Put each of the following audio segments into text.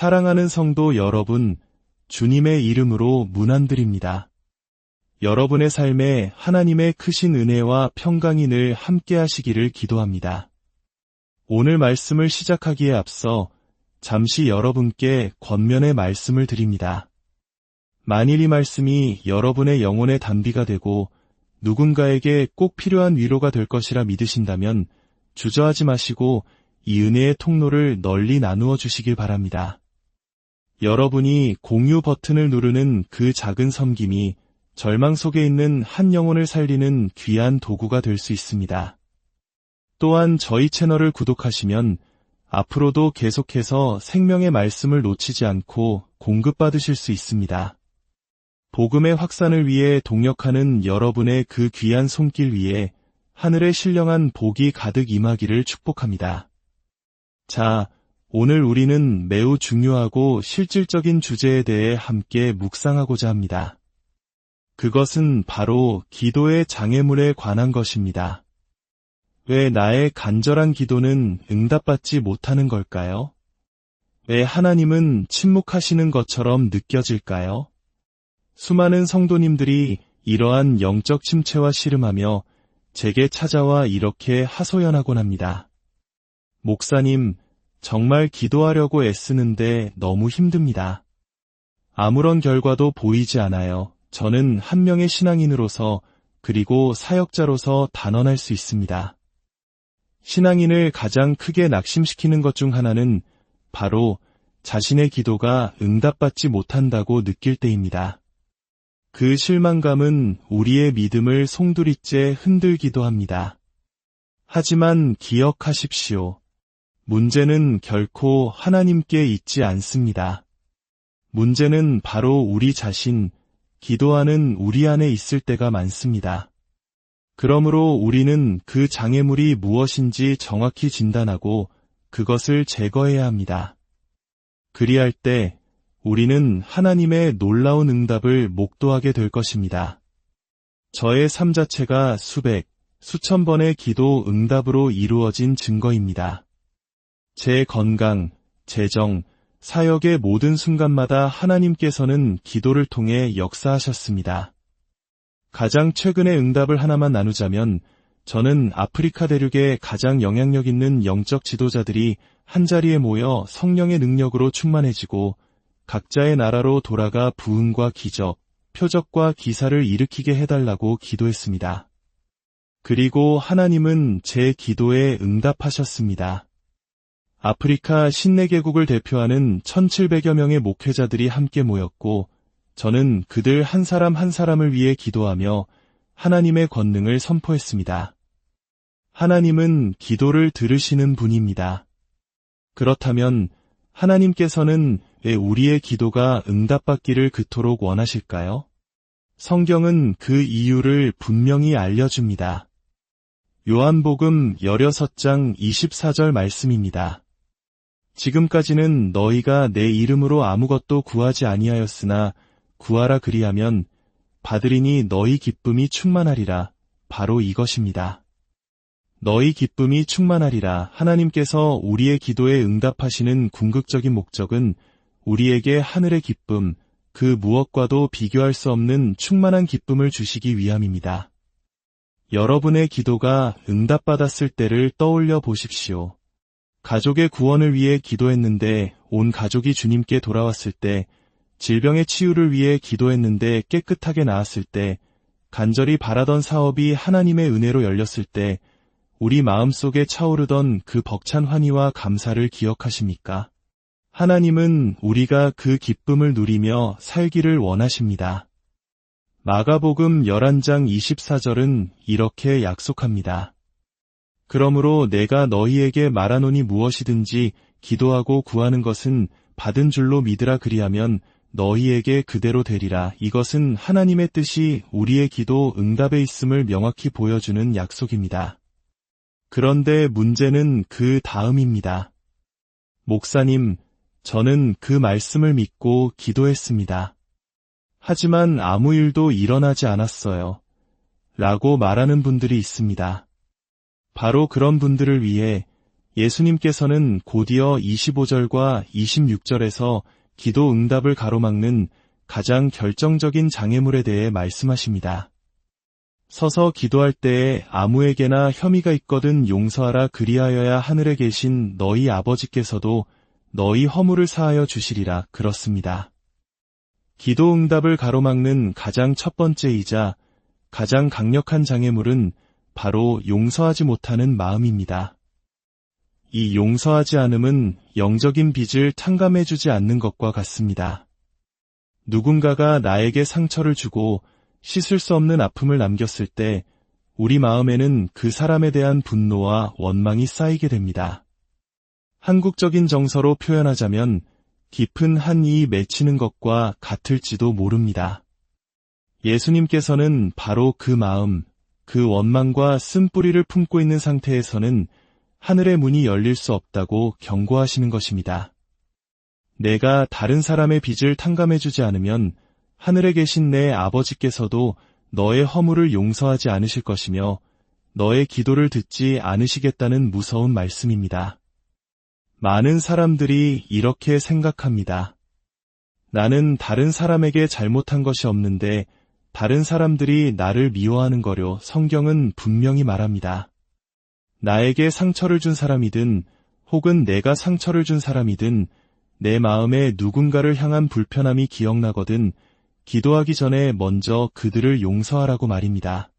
사랑하는 성도 여러분, 주님의 이름으로 문안드립니다. 여러분의 삶에 하나님의 크신 은혜와 평강이 늘 함께 하시기를 기도합니다. 오늘 말씀을 시작하기에 앞서 잠시 여러분께 권면의 말씀을 드립니다. 만일 이 말씀이 여러분의 영혼의 단비가 되고 누군가에게 꼭 필요한 위로가 될 것이라 믿으신다면 주저하지 마시고 이 은혜의 통로를 널리 나누어 주시길 바랍니다. 여러분이 공유 버튼을 누르는 그 작은 섬김이 절망 속에 있는 한 영혼을 살리는 귀한 도구가 될 수 있습니다. 또한 저희 채널을 구독하시면 앞으로도 계속해서 생명의 말씀을 놓치지 않고 공급받으실 수 있습니다. 복음의 확산을 위해 동력하는 여러분의 그 귀한 손길 위에 하늘의 신령한 복이 가득 임하기를 축복합니다. 자, 오늘 우리는 매우 중요하고 실질적인 주제에 대해 함께 묵상하고자 합니다. 그것은 바로 기도의 장애물에 관한 것입니다. 왜 나의 간절한 기도는 응답받지 못하는 걸까요? 왜 하나님은 침묵하시는 것처럼 느껴질까요? 수많은 성도님들이 이러한 영적 침체와 씨름하며 제게 찾아와 이렇게 하소연하곤 합니다. 목사님, 정말 기도하려고 애쓰는데 너무 힘듭니다. 아무런 결과도 보이지 않아요. 저는 한 명의 신앙인으로서 그리고 사역자로서 단언할 수 있습니다. 신앙인을 가장 크게 낙심시키는 것 중 하나는 바로 자신의 기도가 응답받지 못한다고 느낄 때입니다. 그 실망감은 우리의 믿음을 송두리째 흔들기도 합니다. 하지만 기억하십시오. 문제는 결코 하나님께 있지 않습니다. 문제는 바로 우리 자신, 기도하는 우리 안에 있을 때가 많습니다. 그러므로 우리는 그 장애물이 무엇인지 정확히 진단하고 그것을 제거해야 합니다. 그리할 때 우리는 하나님의 놀라운 응답을 목도하게 될 것입니다. 저의 삶 자체가 수백, 수천 번의 기도 응답으로 이루어진 증거입니다. 제 건강, 재정, 사역의 모든 순간마다 하나님께서는 기도를 통해 역사하셨습니다. 가장 최근의 응답을 하나만 나누자면 저는 아프리카 대륙의 가장 영향력 있는 영적 지도자들이 한자리에 모여 성령의 능력으로 충만해지고 각자의 나라로 돌아가 부흥과 기적, 표적과 기사를 일으키게 해달라고 기도했습니다. 그리고 하나님은 제 기도에 응답하셨습니다. 아프리카 신내개국을 대표하는 1700여 명의 목회자들이 함께 모였고 저는 그들 한 사람 한 사람을 위해 기도하며 하나님의 권능을 선포했습니다. 하나님은 기도를 들으시는 분입니다. 그렇다면 하나님께서는 왜 우리의 기도가 응답받기를 그토록 원하실까요? 성경은 그 이유를 분명히 알려줍니다. 요한복음 16장 24절 말씀입니다. 지금까지는 너희가 내 이름으로 아무것도 구하지 아니하였으나 구하라 그리하면 받으리니 너희 기쁨이 충만하리라. 바로 이것입니다. 너희 기쁨이 충만하리라. 하나님께서 우리의 기도에 응답하시는 궁극적인 목적은 우리에게 하늘의 기쁨, 그 무엇과도 비교할 수 없는 충만한 기쁨을 주시기 위함입니다. 여러분의 기도가 응답받았을 때를 떠올려 보십시오. 가족의 구원을 위해 기도했는데 온 가족이 주님께 돌아왔을 때, 질병의 치유를 위해 기도했는데 깨끗하게 나았을 때, 간절히 바라던 사업이 하나님의 은혜로 열렸을 때, 우리 마음속에 차오르던 그 벅찬 환희와 감사를 기억하십니까? 하나님은 우리가 그 기쁨을 누리며 살기를 원하십니다. 마가복음 11장 24절은 이렇게 약속합니다. 그러므로 내가 너희에게 말하노니 무엇이든지 기도하고 구하는 것은 받은 줄로 믿으라 그리하면 너희에게 그대로 되리라. 이것은 하나님의 뜻이 우리의 기도 응답에 있음을 명확히 보여주는 약속입니다. 그런데 문제는 그 다음입니다. 목사님, 저는 그 말씀을 믿고 기도했습니다. 하지만 아무 일도 일어나지 않았어요. 라고 말하는 분들이 있습니다. 바로 그런 분들을 위해 예수님께서는 곧이어 25절과 26절에서 기도 응답을 가로막는 가장 결정적인 장애물에 대해 말씀하십니다. 서서 기도할 때에 아무에게나 혐의가 있거든 용서하라, 그리하여야 하늘에 계신 너희 아버지께서도 너희 허물을 사하여 주시리라. 그렇습니다. 기도 응답을 가로막는 가장 첫 번째이자 가장 강력한 장애물은 바로 용서하지 못하는 마음입니다. 이 용서하지 않음은 영적인 빚을 탕감해주지 않는 것과 같습니다. 누군가가 나에게 상처를 주고 씻을 수 없는 아픔을 남겼을 때 우리 마음에는 그 사람에 대한 분노와 원망이 쌓이게 됩니다. 한국적인 정서로 표현하자면 깊은 한이 맺히는 것과 같을지도 모릅니다. 예수님께서는 바로 그 마음, 그 원망과 쓴뿌리를 품고 있는 상태에서는 하늘의 문이 열릴 수 없다고 경고하시는 것입니다. 내가 다른 사람의 빚을 탕감해주지 않으면 하늘에 계신 내 아버지께서도 너의 허물을 용서하지 않으실 것이며 너의 기도를 듣지 않으시겠다는 무서운 말씀입니다. 많은 사람들이 이렇게 생각합니다. 나는 다른 사람에게 잘못한 것이 없는데 다른 사람들이 나를 미워하는 거려. 성경은 분명히 말합니다. 나에게 상처를 준 사람이든 혹은 내가 상처를 준 사람이든 내 마음에 누군가를 향한 불편함이 기억나거든 기도하기 전에 먼저 그들을 용서하라고 말입니다.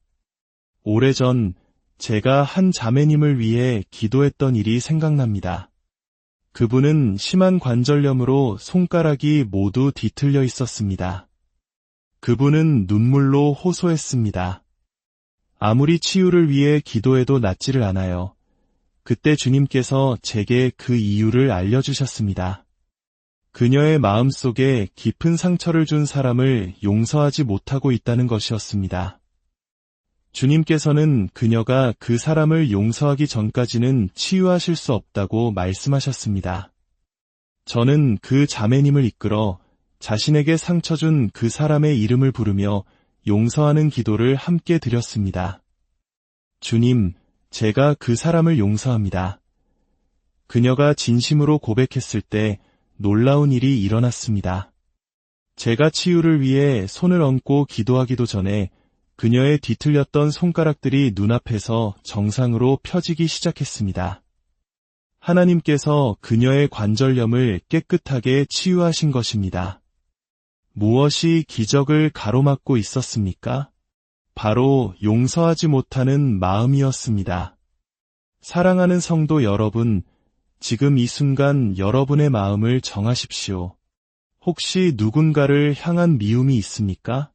오래전 제가 한 자매님을 위해 기도했던 일이 생각납니다. 그분은 심한 관절염으로 손가락이 모두 뒤틀려 있었습니다. 그분은 눈물로 호소했습니다. 아무리 치유를 위해 기도해도 낫지를 않아요. 그때 주님께서 제게 그 이유를 알려주셨습니다. 그녀의 마음속에 깊은 상처를 준 사람을 용서하지 못하고 있다는 것이었습니다. 주님께서는 그녀가 그 사람을 용서하기 전까지는 치유하실 수 없다고 말씀하셨습니다. 저는 그 자매님을 이끌어 자신에게 상처 준 그 사람의 이름을 부르며 용서하는 기도를 함께 드렸습니다. 주님, 제가 그 사람을 용서합니다. 그녀가 진심으로 고백했을 때 놀라운 일이 일어났습니다. 제가 치유를 위해 손을 얹고 기도하기도 전에 그녀의 뒤틀렸던 손가락들이 눈앞에서 정상으로 펴지기 시작했습니다. 하나님께서 그녀의 관절염을 깨끗하게 치유하신 것입니다. 무엇이 기적을 가로막고 있었습니까? 바로 용서하지 못하는 마음이었습니다. 사랑하는 성도 여러분, 지금 이 순간 여러분의 마음을 정하십시오. 혹시 누군가를 향한 미움이 있습니까?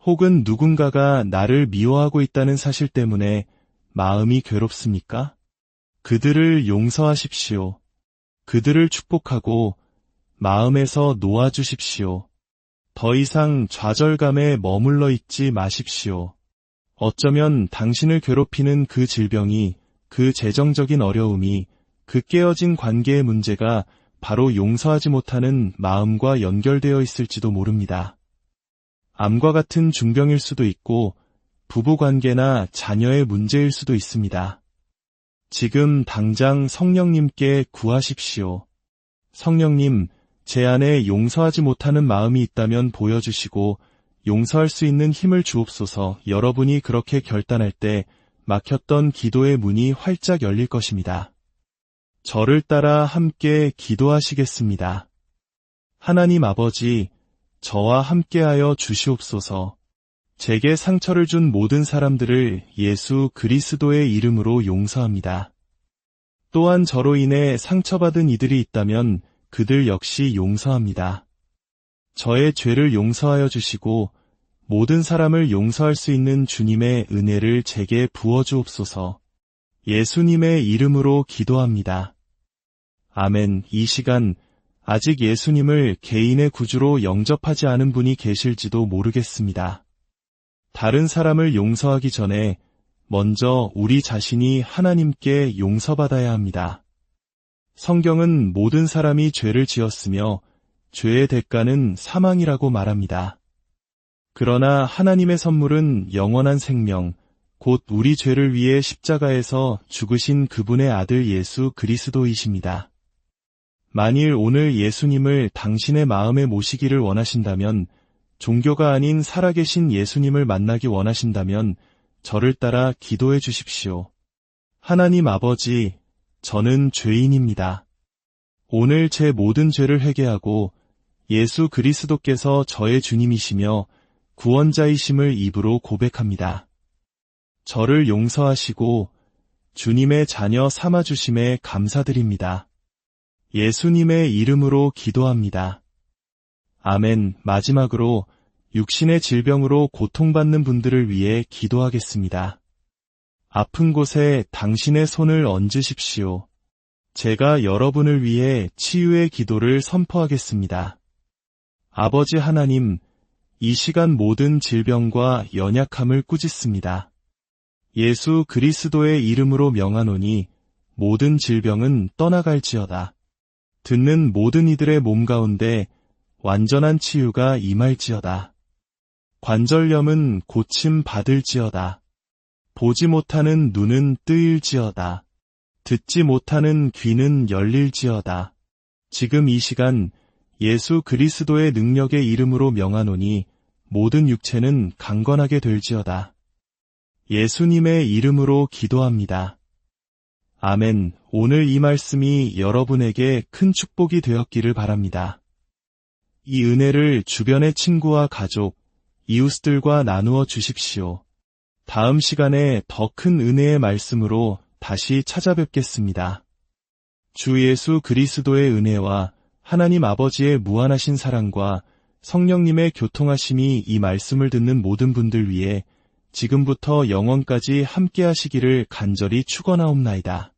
혹은 누군가가 나를 미워하고 있다는 사실 때문에 마음이 괴롭습니까? 그들을 용서하십시오. 그들을 축복하고 마음에서 놓아주십시오. 더 이상 좌절감에 머물러 있지 마십시오. 어쩌면 당신을 괴롭히는 그 질병이, 그 재정적인 어려움이, 그 깨어진 관계의 문제가 바로 용서하지 못하는 마음과 연결되어 있을지도 모릅니다. 암과 같은 중병일 수도 있고 부부관계나 자녀의 문제일 수도 있습니다. 지금 당장 성령님께 구하십시오. 성령님, 제 안에 용서하지 못하는 마음이 있다면 보여주시고 용서할 수 있는 힘을 주옵소서. 여러분이 그렇게 결단할 때 막혔던 기도의 문이 활짝 열릴 것입니다. 저를 따라 함께 기도하시겠습니다. 하나님 아버지, 저와 함께하여 주시옵소서. 제게 상처를 준 모든 사람들을 예수 그리스도의 이름으로 용서합니다. 또한 저로 인해 상처받은 이들이 있다면 그들 역시 용서합니다. 저의 죄를 용서하여 주시고 모든 사람을 용서할 수 있는 주님의 은혜를 제게 부어주옵소서. 예수님의 이름으로 기도합니다. 아멘. 이 시간 아직 예수님을 개인의 구주로 영접하지 않은 분이 계실지도 모르겠습니다. 다른 사람을 용서하기 전에 먼저 우리 자신이 하나님께 용서받아야 합니다. 성경은 모든 사람이 죄를 지었으며 죄의 대가는 사망이라고 말합니다. 그러나 하나님의 선물은 영원한 생명, 곧 우리 죄를 위해 십자가에서 죽으신 그분의 아들 예수 그리스도이십니다. 만일 오늘 예수님을 당신의 마음에 모시기를 원하신다면, 종교가 아닌 살아계신 예수님을 만나기 원하신다면 저를 따라 기도해 주십시오. 하나님 아버지, 저는 죄인입니다. 오늘 제 모든 죄를 회개하고 예수 그리스도께서 저의 주님이시며 구원자이심을 입으로 고백합니다. 저를 용서하시고 주님의 자녀 삼아주심에 감사드립니다. 예수님의 이름으로 기도합니다. 아멘. 마지막으로 육신의 질병으로 고통받는 분들을 위해 기도하겠습니다. 아픈 곳에 당신의 손을 얹으십시오. 제가 여러분을 위해 치유의 기도를 선포하겠습니다. 아버지 하나님, 이 시간 모든 질병과 연약함을 꾸짖습니다. 예수 그리스도의 이름으로 명하노니 모든 질병은 떠나갈지어다. 듣는 모든 이들의 몸 가운데 완전한 치유가 임할지어다. 관절염은 고침 받을지어다. 보지 못하는 눈은 뜨일지어다. 듣지 못하는 귀는 열릴지어다. 지금 이 시간 예수 그리스도의 능력의 이름으로 명하노니 모든 육체는 강건하게 될지어다. 예수님의 이름으로 기도합니다. 아멘. 오늘 이 말씀이 여러분에게 큰 축복이 되었기를 바랍니다. 이 은혜를 주변의 친구와 가족, 이웃들과 나누어 주십시오. 다음 시간에 더 큰 은혜의 말씀으로 다시 찾아뵙겠습니다. 주 예수 그리스도의 은혜와 하나님 아버지의 무한하신 사랑과 성령님의 교통하심이 이 말씀을 듣는 모든 분들 위해 지금부터 영원까지 함께 하시기를 간절히 축원하옵나이다.